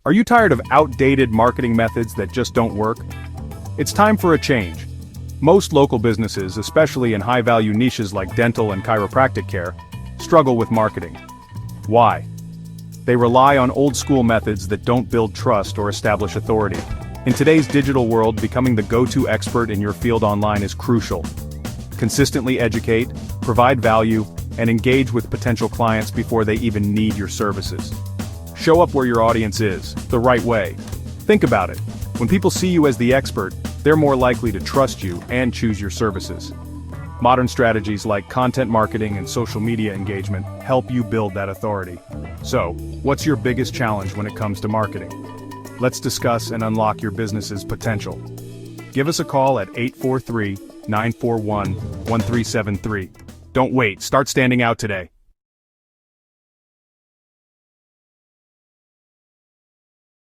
Are you tired of outdated marketing methods that just don't work? It's time for a change. Most local businesses, especially in high-value niches like dental and chiropractic care, struggle with marketing. Why? They rely on old-school methods that don't build trust or establish authority. In today's digital world, becoming the go-to expert in your field online is crucial. Consistently educate, provide value, and engage with potential clients before they even need your services. Show up where your audience is, the right way. Think about it. When people see you as the expert, they're more likely to trust you and choose your services. Modern strategies like content marketing and social media engagement help you build that authority. So, what's your biggest challenge when it comes to marketing? Let's discuss and unlock your business's potential. Give us a call at 843-941-1373. Don't wait, start standing out today.